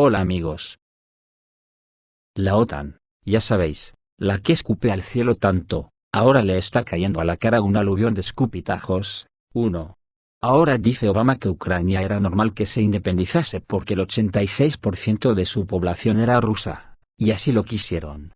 Hola amigos. La OTAN, ya sabéis, la que escupe al cielo tanto, ahora le está cayendo a la cara un aluvión de escupitajos. 1. Ahora dice Obama que Ucrania era normal que se independizase porque el 86% de su población era rusa, y así lo quisieron.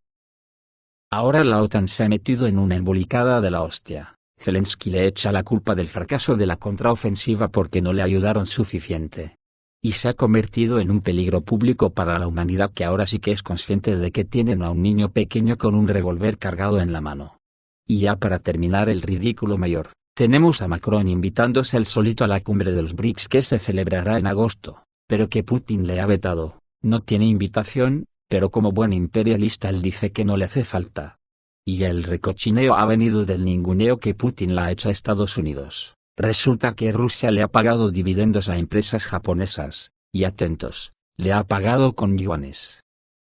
Ahora la OTAN se ha metido en una embolicada de la hostia. Zelensky le echa la culpa del fracaso de la contraofensiva porque no le ayudaron suficiente. Y se ha convertido en un peligro público para la humanidad que ahora sí que es consciente de que tienen a un niño pequeño con un revólver cargado en la mano. Y ya para terminar el ridículo mayor, tenemos a Macron invitándose él solito a la cumbre de los BRICS que se celebrará en agosto, pero que Putin le ha vetado. No tiene invitación, pero como buen imperialista él dice que no le hace falta. Y el recochineo ha venido del ninguneo que Putin le ha hecho a Estados Unidos. Resulta que Rusia le ha pagado dividendos a empresas japonesas, y atentos, le ha pagado con yuanes.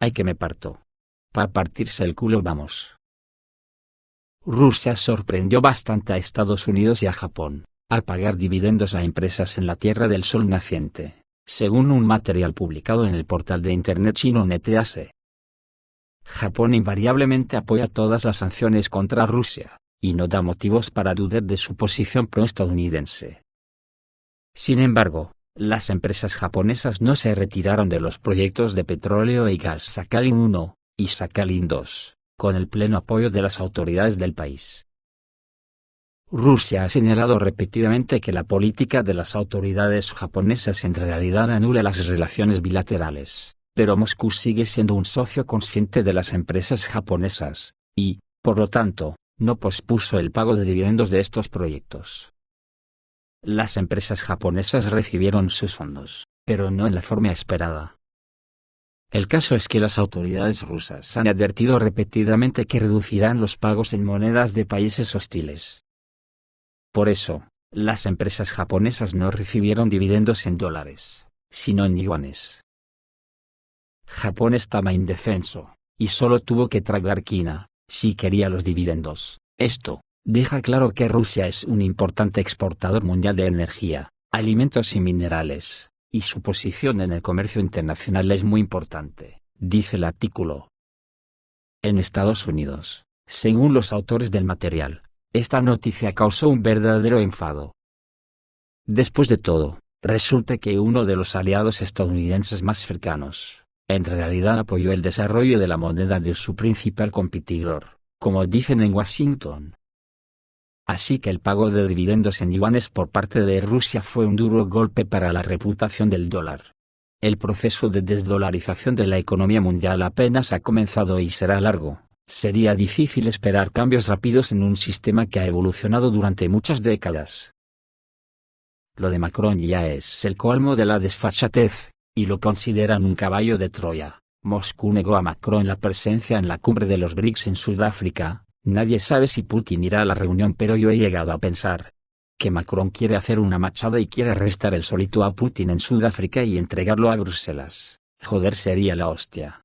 ¡Ay que me parto! Pa' partirse el culo vamos. Rusia sorprendió bastante a Estados Unidos y a Japón, al pagar dividendos a empresas en la Tierra del Sol naciente, según un material publicado en el portal de internet chino NetEase. Japón invariablemente apoya todas las sanciones contra Rusia, y no da motivos para dudar de su posición pro-estadounidense. Sin embargo, las empresas japonesas no se retiraron de los proyectos de petróleo y gas Sakhalin 1 y Sakhalin 2, con el pleno apoyo de las autoridades del país. Rusia ha señalado repetidamente que la política de las autoridades japonesas en realidad anula las relaciones bilaterales, pero Moscú sigue siendo un socio consciente de las empresas japonesas, y, por lo tanto, no pospuso el pago de dividendos de estos proyectos. Las empresas japonesas recibieron sus fondos, pero no en la forma esperada. El caso es que las autoridades rusas han advertido repetidamente que reducirán los pagos en monedas de países hostiles. Por eso, las empresas japonesas no recibieron dividendos en dólares, sino en yuanes. Japón estaba indefenso, y solo tuvo que tragar quina, si quería los dividendos. Esto deja claro que Rusia es un importante exportador mundial de energía, alimentos y minerales, y su posición en el comercio internacional es muy importante, dice el artículo. En Estados Unidos, según los autores del material, esta noticia causó un verdadero enfado. Después de todo, resulta que uno de los aliados estadounidenses más cercanos, en realidad apoyó el desarrollo de la moneda de su principal competidor, como dicen en Washington. Así que el pago de dividendos en yuanes por parte de Rusia fue un duro golpe para la reputación del dólar. El proceso de desdolarización de la economía mundial apenas ha comenzado y será largo. Sería difícil esperar cambios rápidos en un sistema que ha evolucionado durante muchas décadas. Lo de Macron ya es el colmo de la desfachatez, y lo consideran un caballo de Troya. Moscú negó a Macron la presencia en la cumbre de los BRICS en Sudáfrica. Nadie sabe si Putin irá a la reunión, pero yo he llegado a pensar que Macron quiere hacer una machada y quiere arrestar él solito a Putin en Sudáfrica y entregarlo a Bruselas. Joder, sería la hostia.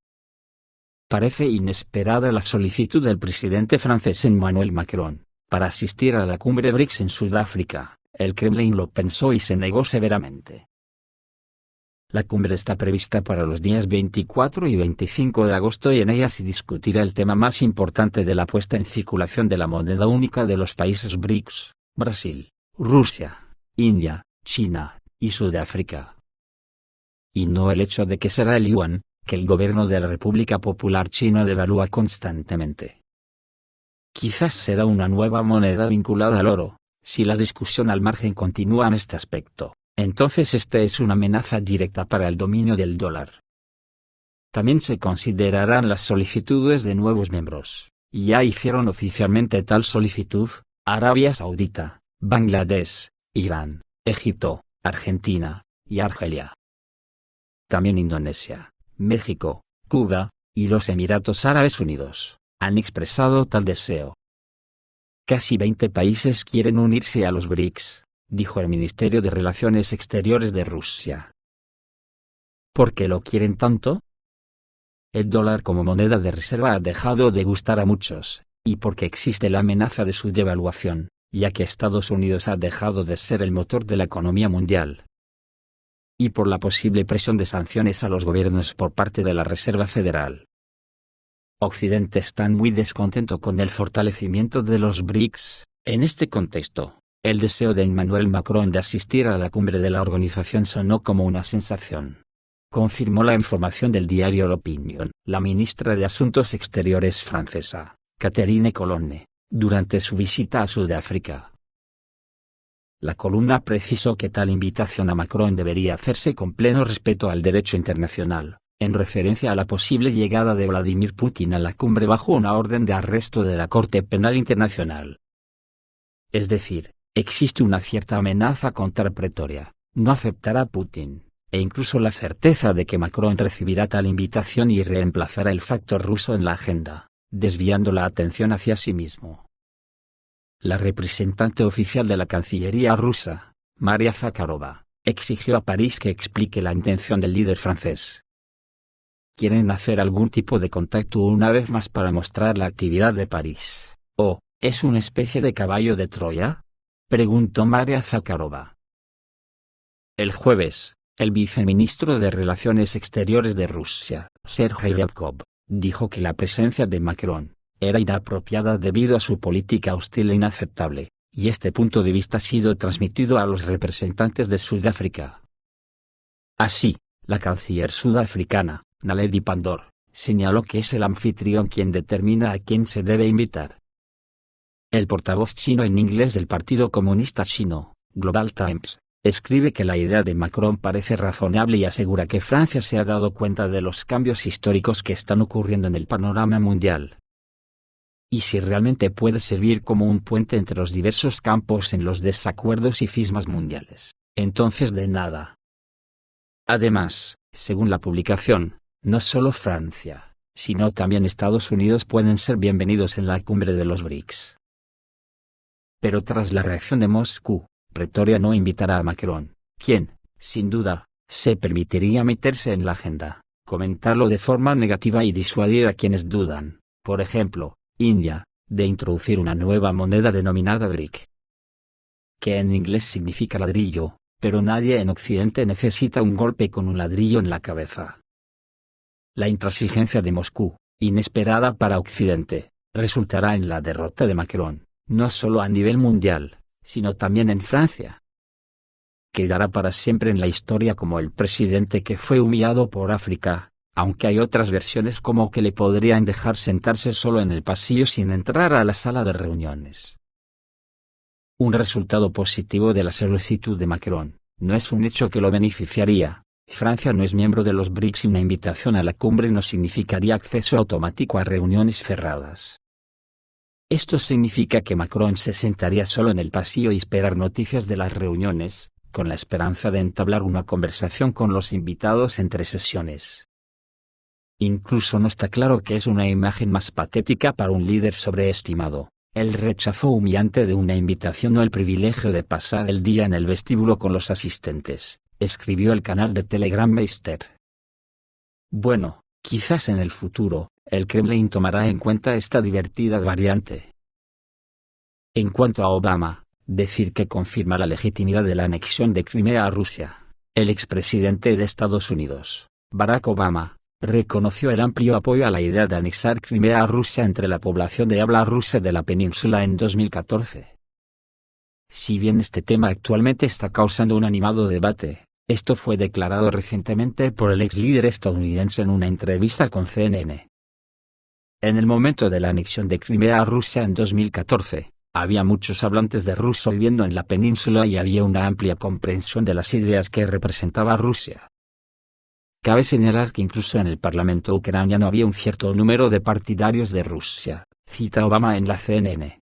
Parece inesperada la solicitud del presidente francés Emmanuel Macron para asistir a la cumbre BRICS en Sudáfrica. El Kremlin lo pensó y se negó severamente. La cumbre está prevista para los días 24 y 25 de agosto y en ella se discutirá el tema más importante de la puesta en circulación de la moneda única de los países BRICS, Brasil, Rusia, India, China y Sudáfrica. Y no el hecho de que será el yuan, que el gobierno de la República Popular China devalúa constantemente. Quizás será una nueva moneda vinculada al oro, si la discusión al margen continúa en este aspecto. Entonces esta es una amenaza directa para el dominio del dólar. También se considerarán las solicitudes de nuevos miembros, y ya hicieron oficialmente tal solicitud, Arabia Saudita, Bangladesh, Irán, Egipto, Argentina, y Argelia. También Indonesia, México, Cuba, y los Emiratos Árabes Unidos, han expresado tal deseo. Casi 20 países quieren unirse a los BRICS, dijo el Ministerio de Relaciones Exteriores de Rusia. ¿Por qué lo quieren tanto? El dólar como moneda de reserva ha dejado de gustar a muchos, y porque existe la amenaza de su devaluación, ya que Estados Unidos ha dejado de ser el motor de la economía mundial. y por la posible presión de sanciones a los gobiernos por parte de la Reserva Federal. Occidente está muy descontento con el fortalecimiento de los BRICS. En este contexto, el deseo de Emmanuel Macron de asistir a la cumbre de la organización sonó como una sensación. Confirmó la información del diario L'Opinion la ministra de Asuntos Exteriores francesa, Catherine Colonne, durante su visita a Sudáfrica. La columna precisó que tal invitación a Macron debería hacerse con pleno respeto al derecho internacional, en referencia a la posible llegada de Vladimir Putin a la cumbre bajo una orden de arresto de la Corte Penal Internacional. Es decir, existe una cierta amenaza contra Pretoria, no aceptará Putin, e incluso la certeza de que Macron recibirá tal invitación y reemplazará el factor ruso en la agenda, desviando la atención hacia sí mismo. La representante oficial de la Cancillería rusa, Maria Zakharova, exigió a París que explique la intención del líder francés. ¿Quieren hacer algún tipo de contacto una vez más para mostrar la actividad de París? ¿O es una especie de caballo de Troya?, preguntó Maria Zakharova. El jueves, el viceministro de Relaciones Exteriores de Rusia, Sergei Ryabkov, dijo que la presencia de Macron era inapropiada debido a su política hostil e inaceptable, y este punto de vista ha sido transmitido a los representantes de Sudáfrica. Así, la canciller sudafricana, Naledi Pandor, señaló que es el anfitrión quien determina a quién se debe invitar. El portavoz chino en inglés del Partido Comunista Chino, Global Times, escribe que la idea de Macron parece razonable y asegura que Francia se ha dado cuenta de los cambios históricos que están ocurriendo en el panorama mundial. Y si realmente puede servir como un puente entre los diversos campos en los desacuerdos y cismas mundiales, entonces de nada. Además, según la publicación, no solo Francia, sino también Estados Unidos pueden ser bienvenidos en la cumbre de los BRICS. Pero tras la reacción de Moscú, Pretoria no invitará a Macron, quien, sin duda, se permitiría meterse en la agenda, comentarlo de forma negativa y disuadir a quienes dudan, por ejemplo, India, de introducir una nueva moneda denominada BRIC, que en inglés significa ladrillo, pero nadie en Occidente necesita un golpe con un ladrillo en la cabeza. La intransigencia de Moscú, inesperada para Occidente, resultará en la derrota de Macron, no solo a nivel mundial, sino también en Francia. Quedará para siempre en la historia como el presidente que fue humillado por África, aunque hay otras versiones como que le podrían dejar sentarse solo en el pasillo sin entrar a la sala de reuniones. Un resultado positivo de la solicitud de Macron, no es un hecho que lo beneficiaría. Francia no es miembro de los BRICS y una invitación a la cumbre no significaría acceso automático a reuniones cerradas. Esto significa que Macron se sentaría solo en el pasillo y esperar noticias de las reuniones, con la esperanza de entablar una conversación con los invitados entre sesiones. Incluso no está claro qué es una imagen más patética para un líder sobreestimado, el rechazo humillante de una invitación o el privilegio de pasar el día en el vestíbulo con los asistentes, escribió el canal de Telegram Meister. Bueno, quizás en el futuro, el Kremlin tomará en cuenta esta divertida variante. En cuanto a Obama, decir que confirma la legitimidad de la anexión de Crimea a Rusia, el expresidente de Estados Unidos, Barack Obama, reconoció el amplio apoyo a la idea de anexar Crimea a Rusia entre la población de habla rusa de la península en 2014. Si bien este tema actualmente está causando un animado debate, esto fue declarado recientemente por el ex líder estadounidense en una entrevista con CNN. En el momento de la anexión de Crimea a Rusia en 2014, había muchos hablantes de ruso viviendo en la península y había una amplia comprensión de las ideas que representaba Rusia. Cabe señalar que incluso en el Parlamento ucraniano había un cierto número de partidarios de Rusia, cita Obama en la CNN.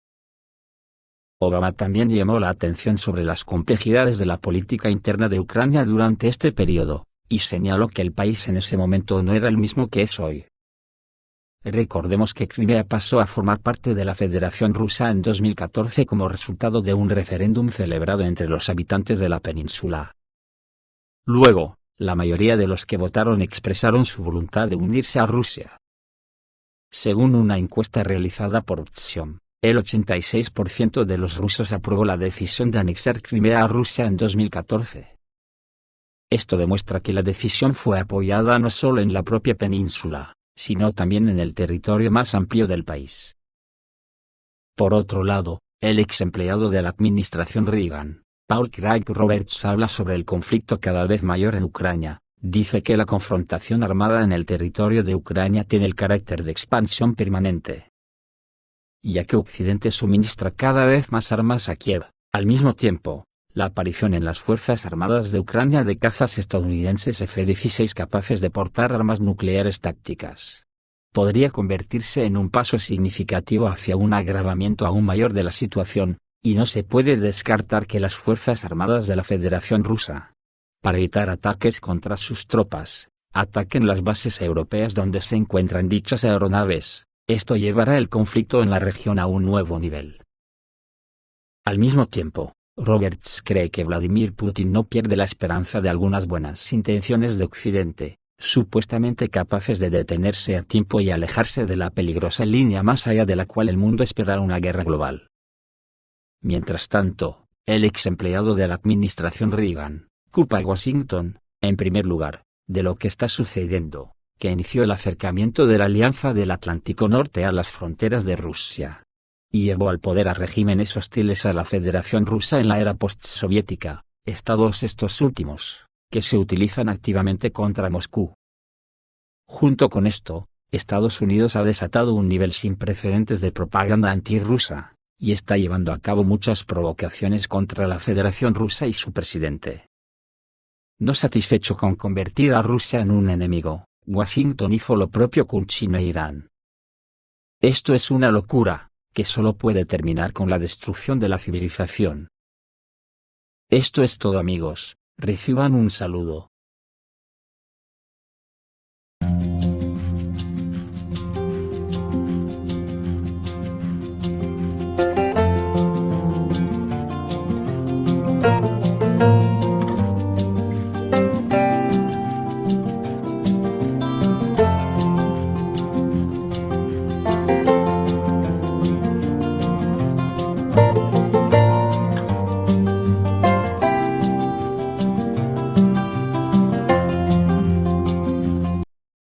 Obama también llamó la atención sobre las complejidades de la política interna de Ucrania durante este periodo, y señaló que el país en ese momento no era el mismo que es hoy. Recordemos que Crimea pasó a formar parte de la Federación Rusa en 2014 como resultado de un referéndum celebrado entre los habitantes de la península. Luego, la mayoría de los que votaron expresaron su voluntad de unirse a Rusia. Según una encuesta realizada por Option, el 86% de los rusos aprobó la decisión de anexar Crimea a Rusia en 2014. Esto demuestra que la decisión fue apoyada no solo en la propia península, sino también en el territorio más amplio del país. Por otro lado, el ex empleado de la administración Reagan, Paul Craig Roberts, habla sobre el conflicto cada vez mayor en Ucrania. Dice que la confrontación armada en el territorio de Ucrania tiene el carácter de expansión permanente, ya que Occidente suministra cada vez más armas a Kiev. Al mismo tiempo, la aparición en las Fuerzas Armadas de Ucrania de cazas estadounidenses F-16 capaces de portar armas nucleares tácticas podría convertirse en un paso significativo hacia un agravamiento aún mayor de la situación, y no se puede descartar que las Fuerzas Armadas de la Federación Rusa, para evitar ataques contra sus tropas, ataquen las bases europeas donde se encuentran dichas aeronaves. Esto llevará el conflicto en la región a un nuevo nivel. Al mismo tiempo, Roberts cree que Vladimir Putin no pierde la esperanza de algunas buenas intenciones de Occidente, supuestamente capaces de detenerse a tiempo y alejarse de la peligrosa línea más allá de la cual el mundo espera una guerra global. Mientras tanto, el ex empleado de la administración Reagan culpa a Washington, en primer lugar, de lo que está sucediendo, que inició el acercamiento de la Alianza del Atlántico Norte a las fronteras de Rusia, y llevó al poder a regímenes hostiles a la Federación Rusa en la era postsoviética, estados estos últimos, que se utilizan activamente contra Moscú. Junto con esto, Estados Unidos ha desatado un nivel sin precedentes de propaganda antirrusa, y está llevando a cabo muchas provocaciones contra la Federación Rusa y su presidente. No satisfecho con convertir a Rusia en un enemigo, Washington hizo lo propio con China e Irán. Esto es una locura, que solo puede terminar con la destrucción de la civilización. Esto es todo, amigos, reciban un saludo.